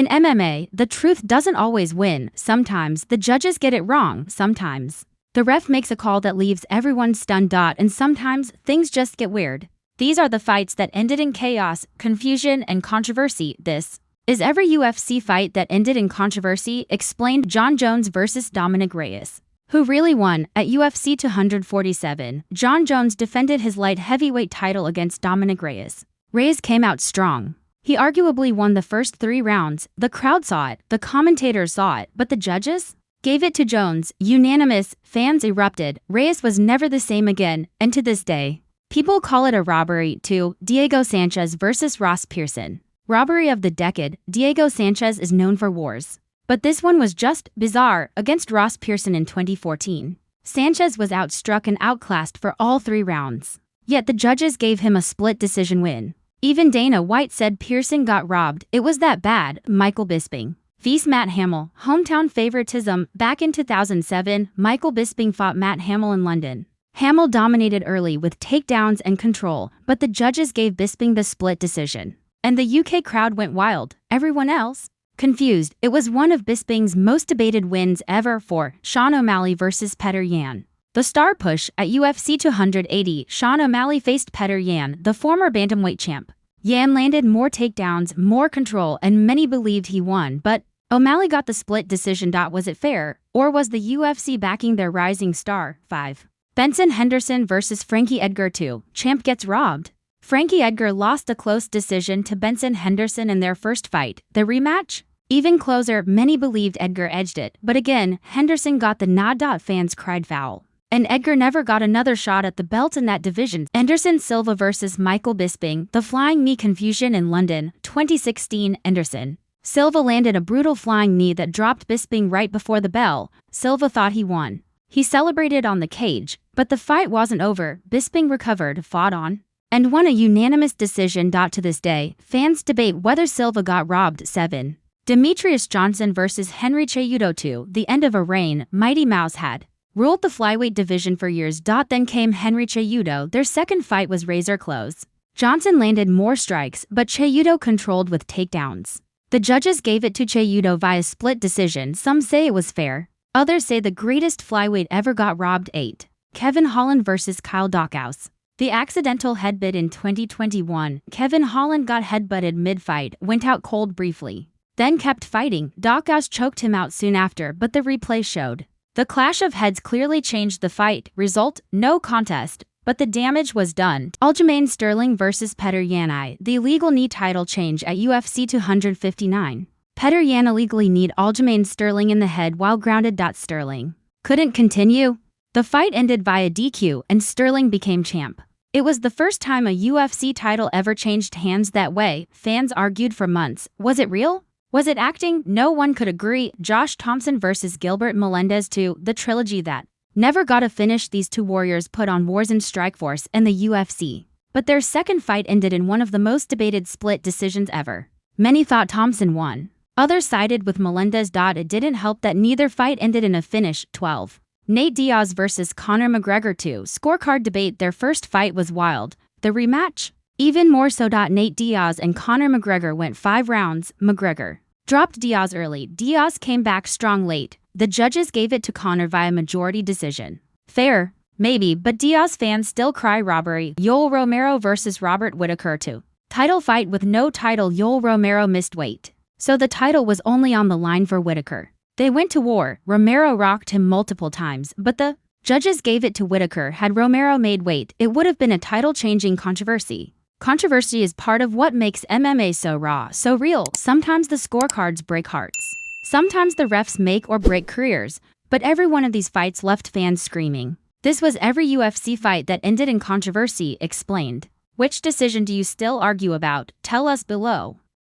In MMA, the truth doesn't always win. Sometimes the judges get it wrong. Sometimes the ref makes a call that leaves everyone stunned. And sometimes things just get weird. These are the fights that ended in chaos, confusion, and controversy. This is every UFC fight that ended in controversy, explained. Jon Jones vs. Dominick Reyes. Who really won? At UFC 247, Jon Jones defended his light heavyweight title against Dominick Reyes. Reyes came out strong. He arguably won the first 3 rounds. The crowd saw it, the commentators saw it, but the judges gave it to Jones. Unanimous, fans erupted. Reyes was never the same again, and to this day, people call it a robbery too. Diego Sanchez vs. Pearson. Robbery of the decade. Diego Sanchez is known for wars, but this one was just bizarre. Against Pearson in 2014, Sanchez was outstruck and outclassed for all 3 rounds. Yet the judges gave him a split decision win. Even Dana White said Pearson got robbed. It was that bad. Michael Bisping vs. Matt Hamill. Hometown favoritism. Back in 2007, Michael Bisping fought Matt Hamill in London. Hamill dominated early with takedowns and control, but the judges gave Bisping the split decision. And the UK crowd went wild. Everyone else confused. It was one of Bisping's most debated wins ever. For Sean O'Malley vs. Petr Yan. The star push. At UFC 280, Sean O'Malley faced Petr Yan, the former bantamweight champ. Yan landed more takedowns, more control, and many believed he won, but O'Malley got the split decision. Was it fair, or was the UFC backing their rising star? 5. Benson Henderson vs. Frankie Edgar 2. Champ gets robbed. Frankie Edgar lost a close decision to Benson Henderson in their first fight. The rematch? Even closer. Many believed Edgar edged it, but again, Henderson got the nod. Fans cried foul. And Edgar never got another shot at the belt in that division. Silva vs. Michael Bisping. The flying knee confusion in London, 2016. Silva landed a brutal flying knee that dropped Bisping right before the bell. Silva thought he won. He celebrated on the cage, but the fight wasn't over. Bisping recovered, fought on, and won a unanimous decision. To this day, fans debate whether Silva got robbed. 7. Demetrious Johnson vs. Henry Cejudo 2. The end of a reign. Mighty Mouse had ruled the flyweight division for years. Then came Henry Cejudo. Their second fight was razor close. Johnson landed more strikes, but Cejudo controlled with takedowns. The judges gave it to Cejudo via split decision. Some say it was fair. Others say the greatest flyweight ever got robbed. 8. Kevin Holland vs. Kyle Daukaus. The accidental headbutt in 2021. Kevin Holland got headbutted mid-fight, went out cold briefly, then kept fighting. Daukaus choked him out soon after, but the replay showed the clash of heads clearly changed the fight. Result: no contest, but the damage was done. Aljamain Sterling vs. Petr Yan. The illegal knee title change at UFC 259. Petr Yan illegally kneed Aljamain Sterling in the head while grounded. Sterling couldn't continue. The fight ended via DQ and Sterling became champ. It was the first time a UFC title ever changed hands that way. Fans argued for months. Was it real? Was it acting? No one could agree. Josh Thompson vs. Gilbert Melendez 2. The trilogy that never got a finish. These two warriors put on wars in Strikeforce and the UFC. But their second fight ended in one of the most debated split decisions ever. Many thought Thompson won. Others sided with Melendez. It didn't help that neither fight ended in a finish. 12. Nate Diaz vs. Conor McGregor 2. Scorecard debate. Their first fight was wild. The rematch? Even more so. Nate Diaz and Conor McGregor went 5 rounds. McGregor dropped Diaz early. Diaz came back strong late. The judges gave it to Conor via majority decision. Fair? Maybe, but Diaz fans still cry robbery. Yoel Romero vs. Robert Whittaker 2. Title fight with no title. Yoel Romero missed weight, so the title was only on the line for Whittaker. They went to war. Romero rocked him multiple times, but the judges gave it to Whittaker. Had Romero made weight, it would have been a title-changing controversy. Controversy is part of what makes MMA so raw, so real. Sometimes the scorecards break hearts. Sometimes the refs make or break careers, but every one of these fights left fans screaming. This was every UFC fight that ended in controversy, explained. Which decision do you still argue about? Tell us below.